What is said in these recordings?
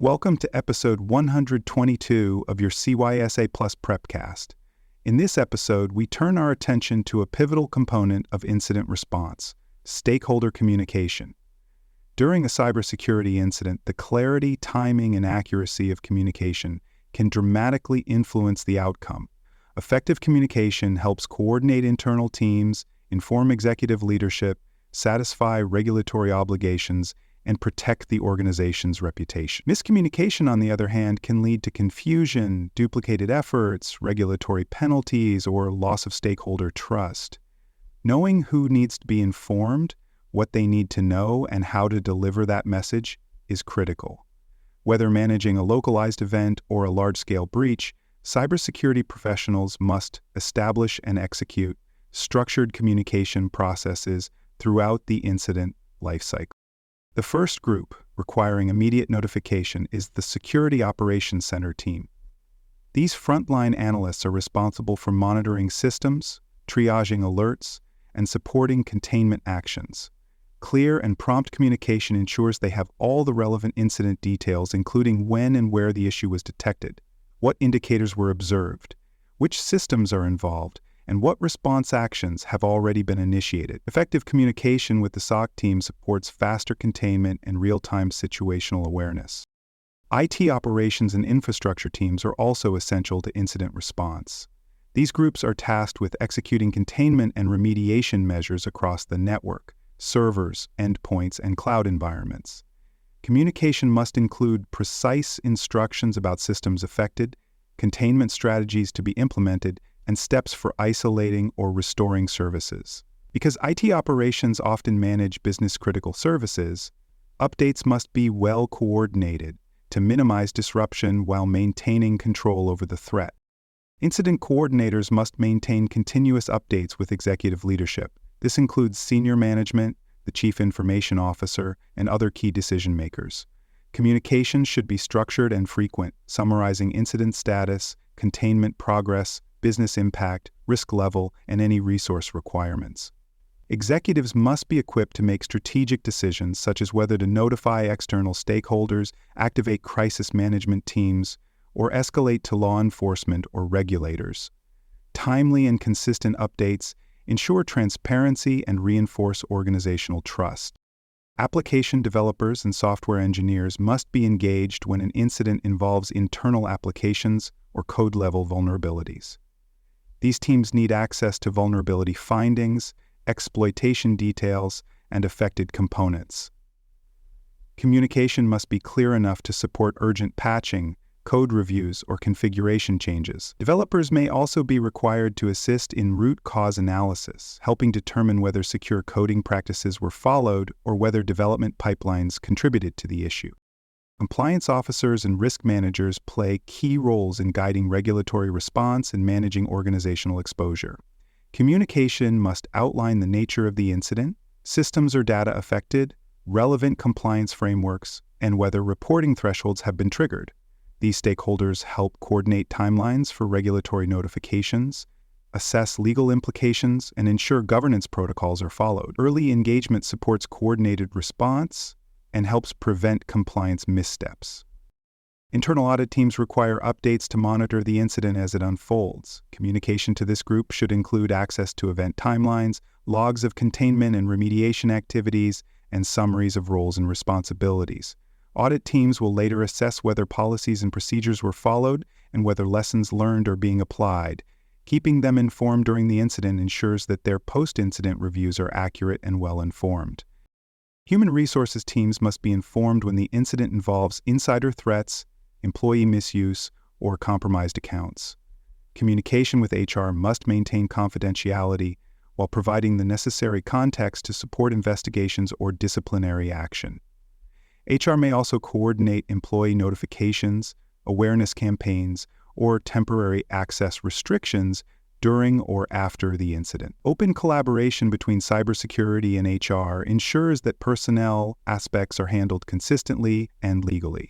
Welcome to episode 122 of your CySA Plus Prepcast. In this episode, we turn our attention to a pivotal component of incident response, stakeholder communication. During a cybersecurity incident, the clarity, timing, and accuracy of communication can dramatically influence the outcome. Effective communication helps coordinate internal teams, inform executive leadership, satisfy regulatory obligations, and protect the organization's reputation. Miscommunication, on the other hand, can lead to confusion, duplicated efforts, regulatory penalties, or loss of stakeholder trust. Knowing who needs to be informed, what they need to know, and how to deliver that message is critical. Whether managing a localized event or a large-scale breach, cybersecurity professionals must establish and execute structured communication processes throughout the incident lifecycle. The first group, requiring immediate notification, is the Security Operations Center team. These frontline analysts are responsible for monitoring systems, triaging alerts, and supporting containment actions. Clear and prompt communication ensures they have all the relevant incident details, including when and where the issue was detected, what indicators were observed, which systems are involved, and what response actions have already been initiated. Effective communication with the SOC team supports faster containment and real-time situational awareness. IT operations and infrastructure teams are also essential to incident response. These groups are tasked with executing containment and remediation measures across the network, servers, endpoints, and cloud environments. Communication must include precise instructions about systems affected, containment strategies to be implemented, and steps for isolating or restoring services. Because IT operations often manage business-critical services, updates must be well coordinated to minimize disruption while maintaining control over the threat. Incident coordinators must maintain continuous updates with executive leadership. This includes senior management, the chief information officer, and other key decision-makers. Communication should be structured and frequent, summarizing incident status, containment progress, business impact, risk level, and any resource requirements. Executives must be equipped to make strategic decisions such as whether to notify external stakeholders, activate crisis management teams, or escalate to law enforcement or regulators. Timely and consistent updates ensure transparency and reinforce organizational trust. Application developers and software engineers must be engaged when an incident involves internal applications or code-level vulnerabilities. These teams need access to vulnerability findings, exploitation details, and affected components. Communication must be clear enough to support urgent patching, code reviews, or configuration changes. Developers may also be required to assist in root cause analysis, helping determine whether secure coding practices were followed or whether development pipelines contributed to the issue. Compliance officers and risk managers play key roles in guiding regulatory response and managing organizational exposure. Communication must outline the nature of the incident, systems or data affected, relevant compliance frameworks, and whether reporting thresholds have been triggered. These stakeholders help coordinate timelines for regulatory notifications, assess legal implications, and ensure governance protocols are followed. Early engagement supports coordinated response and helps prevent compliance missteps. Internal audit teams require updates to monitor the incident as it unfolds. Communication to this group should include access to event timelines, logs of containment and remediation activities, and summaries of roles and responsibilities. Audit teams will later assess whether policies and procedures were followed and whether lessons learned are being applied. Keeping them informed during the incident ensures that their post-incident reviews are accurate and well-informed. Human resources teams must be informed when the incident involves insider threats, employee misuse, or compromised accounts. Communication with HR must maintain confidentiality while providing the necessary context to support investigations or disciplinary action. HR may also coordinate employee notifications, awareness campaigns, or temporary access restrictions during or after the incident. Open collaboration between cybersecurity and HR ensures that personnel aspects are handled consistently and legally.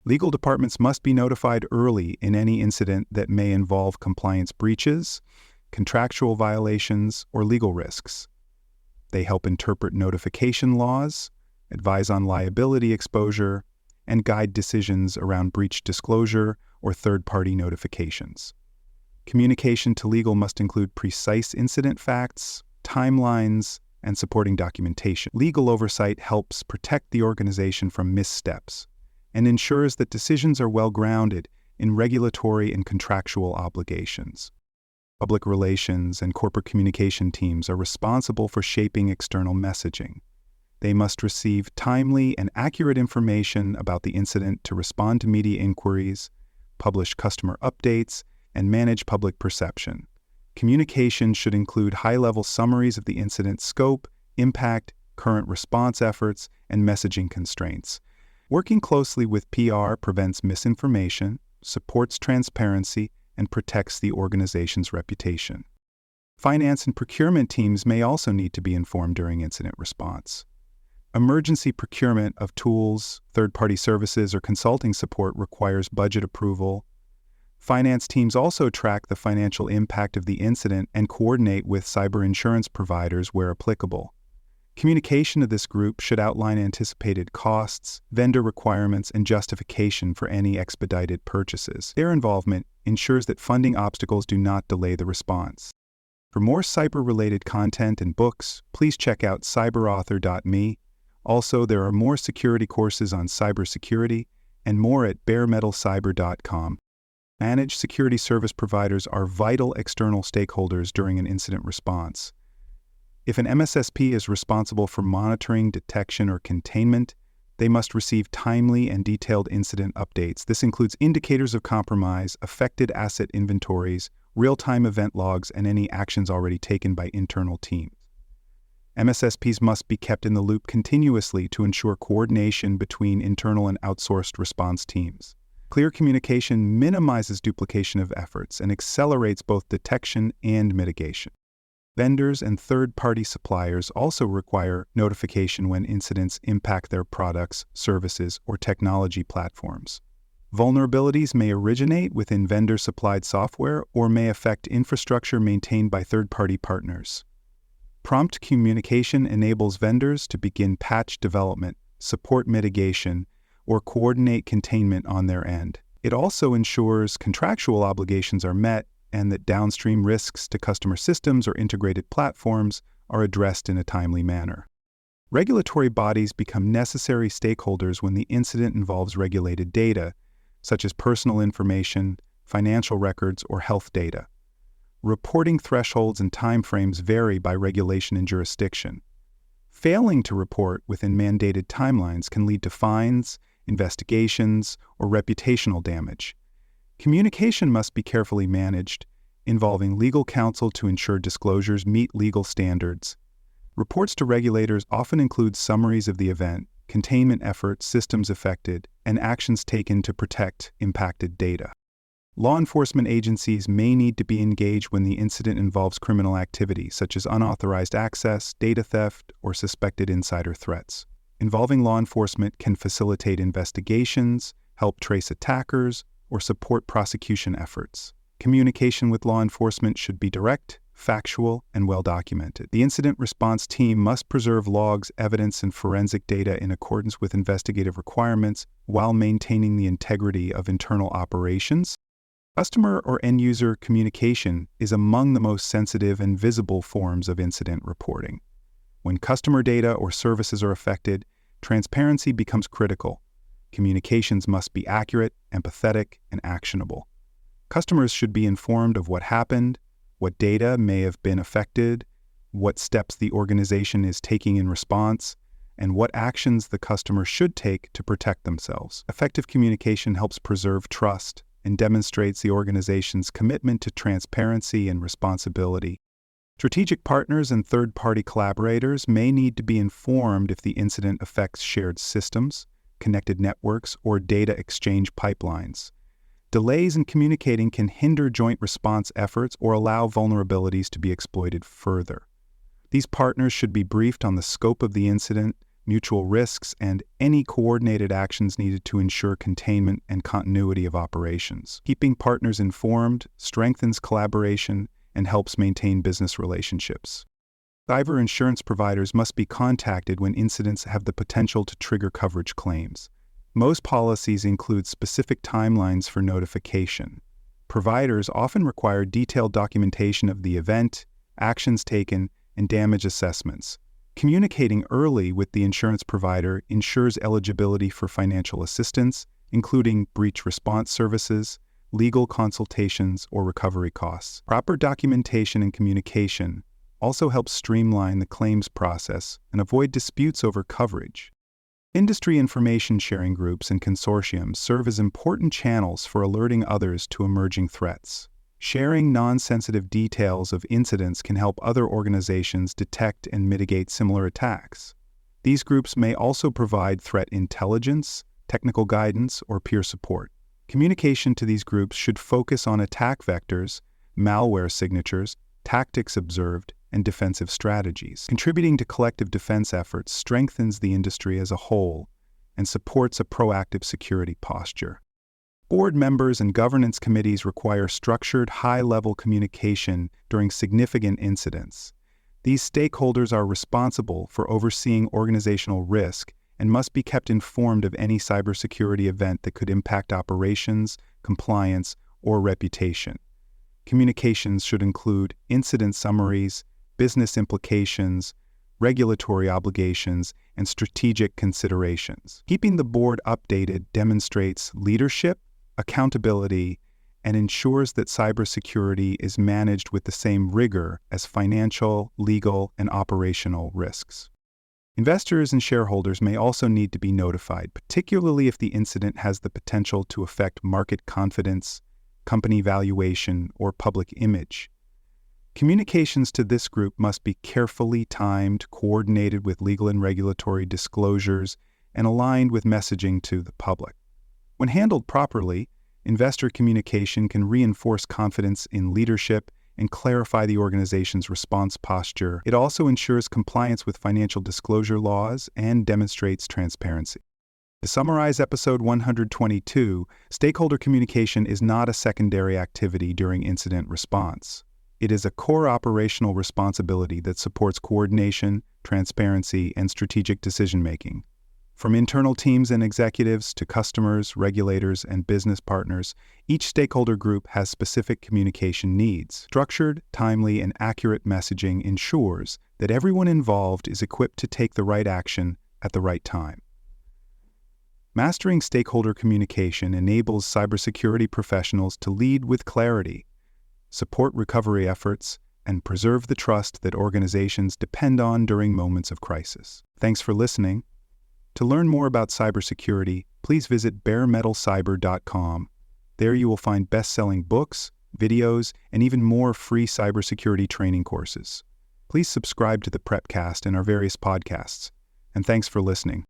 Legal departments must be notified early in any incident that may involve compliance breaches, contractual violations, or legal risks. They help interpret notification laws, advise on liability exposure, and guide decisions around breach disclosure or third-party notifications. Communication to legal must include precise incident facts, timelines, and supporting documentation. Legal oversight helps protect the organization from missteps and ensures that decisions are well-grounded in regulatory and contractual obligations. Public relations and corporate communication teams are responsible for shaping external messaging. They must receive timely and accurate information about the incident to respond to media inquiries, publish customer updates, and manage public perception. Communication should include high-level summaries of the incident's scope, impact, current response efforts, and messaging constraints. Working closely with PR prevents misinformation, supports transparency, and protects the organization's reputation. Finance and procurement teams may also need to be informed during incident response. Emergency procurement of tools, third-party services, or consulting support requires budget approval. Finance teams also track the financial impact of the incident and coordinate with cyber insurance providers where applicable. Communication to this group should outline anticipated costs, vendor requirements, and justification for any expedited purchases. Their involvement ensures that funding obstacles do not delay the response. For more cyber-related content and books, please check out cyberauthor.me. Also, there are more security courses on cybersecurity and more at baremetalcyber.com. Managed security service providers are vital external stakeholders during an incident response. If an MSSP is responsible for monitoring, detection, or containment, they must receive timely and detailed incident updates. This includes indicators of compromise, affected asset inventories, real-time event logs, and any actions already taken by internal teams. MSSPs must be kept in the loop continuously to ensure coordination between internal and outsourced response teams. Clear communication minimizes duplication of efforts and accelerates both detection and mitigation. Vendors and third-party suppliers also require notification when incidents impact their products, services, or technology platforms. Vulnerabilities may originate within vendor-supplied software or may affect infrastructure maintained by third-party partners. Prompt communication enables vendors to begin patch development, support mitigation, or coordinate containment on their end. It also ensures contractual obligations are met and that downstream risks to customer systems or integrated platforms are addressed in a timely manner. Regulatory bodies become necessary stakeholders when the incident involves regulated data, such as personal information, financial records, or health data. Reporting thresholds and timeframes vary by regulation and jurisdiction. Failing to report within mandated timelines can lead to fines, investigations, or reputational damage. Communication must be carefully managed, involving legal counsel to ensure disclosures meet legal standards. Reports to regulators often include summaries of the event, containment efforts, systems affected, and actions taken to protect impacted data. Law enforcement agencies may need to be engaged when the incident involves criminal activity, such as unauthorized access, data theft, or suspected insider threats. Involving law enforcement can facilitate investigations, help trace attackers, or support prosecution efforts. Communication with law enforcement should be direct, factual, and well-documented. The incident response team must preserve logs, evidence, and forensic data in accordance with investigative requirements while maintaining the integrity of internal operations. Customer or end-user communication is among the most sensitive and visible forms of incident reporting. When customer data or services are affected, transparency becomes critical. Communications must be accurate, empathetic, and actionable. Customers should be informed of what happened, what data may have been affected, what steps the organization is taking in response, and what actions the customer should take to protect themselves. Effective communication helps preserve trust and demonstrates the organization's commitment to transparency and responsibility. Strategic partners and third-party collaborators may need to be informed if the incident affects shared systems, connected networks, or data exchange pipelines. Delays in communicating can hinder joint response efforts or allow vulnerabilities to be exploited further. These partners should be briefed on the scope of the incident, mutual risks, and any coordinated actions needed to ensure containment and continuity of operations. Keeping partners informed strengthens collaboration and helps maintain business relationships. Cyber insurance providers must be contacted when incidents have the potential to trigger coverage claims. Most policies include specific timelines for notification. Providers often require detailed documentation of the event, actions taken, and damage assessments. Communicating early with the insurance provider ensures eligibility for financial assistance, including breach response services, legal consultations, or recovery costs. Proper documentation and communication also helps streamline the claims process and avoid disputes over coverage. Industry information sharing groups and consortiums serve as important channels for alerting others to emerging threats. Sharing non-sensitive details of incidents can help other organizations detect and mitigate similar attacks. These groups may also provide threat intelligence, technical guidance, or peer support. Communication to these groups should focus on attack vectors, malware signatures, tactics observed, and defensive strategies. Contributing to collective defense efforts strengthens the industry as a whole and supports a proactive security posture. Board members and governance committees require structured, high-level communication during significant incidents. These stakeholders are responsible for overseeing organizational risk and must be kept informed of any cybersecurity event that could impact operations, compliance, or reputation. Communications should include incident summaries, business implications, regulatory obligations, and strategic considerations. Keeping the board updated demonstrates leadership, accountability, and ensures that cybersecurity is managed with the same rigor as financial, legal, and operational risks. Investors and shareholders may also need to be notified, particularly if the incident has the potential to affect market confidence, company valuation, or public image. Communications to this group must be carefully timed, coordinated with legal and regulatory disclosures, and aligned with messaging to the public. When handled properly, investor communication can reinforce confidence in leadership and clarify the organization's response posture. It also ensures compliance with financial disclosure laws and demonstrates transparency. To summarize episode 122, stakeholder communication is not a secondary activity during incident response. It is a core operational responsibility that supports coordination, transparency, and strategic decision-making. From internal teams and executives to customers, regulators, and business partners, each stakeholder group has specific communication needs. Structured, timely, and accurate messaging ensures that everyone involved is equipped to take the right action at the right time. Mastering stakeholder communication enables cybersecurity professionals to lead with clarity, support recovery efforts, and preserve the trust that organizations depend on during moments of crisis. Thanks for listening. To learn more about cybersecurity, please visit baremetalcyber.com. There you will find best-selling books, videos, and even more free cybersecurity training courses. Please subscribe to the Prepcast and our various podcasts. And thanks for listening.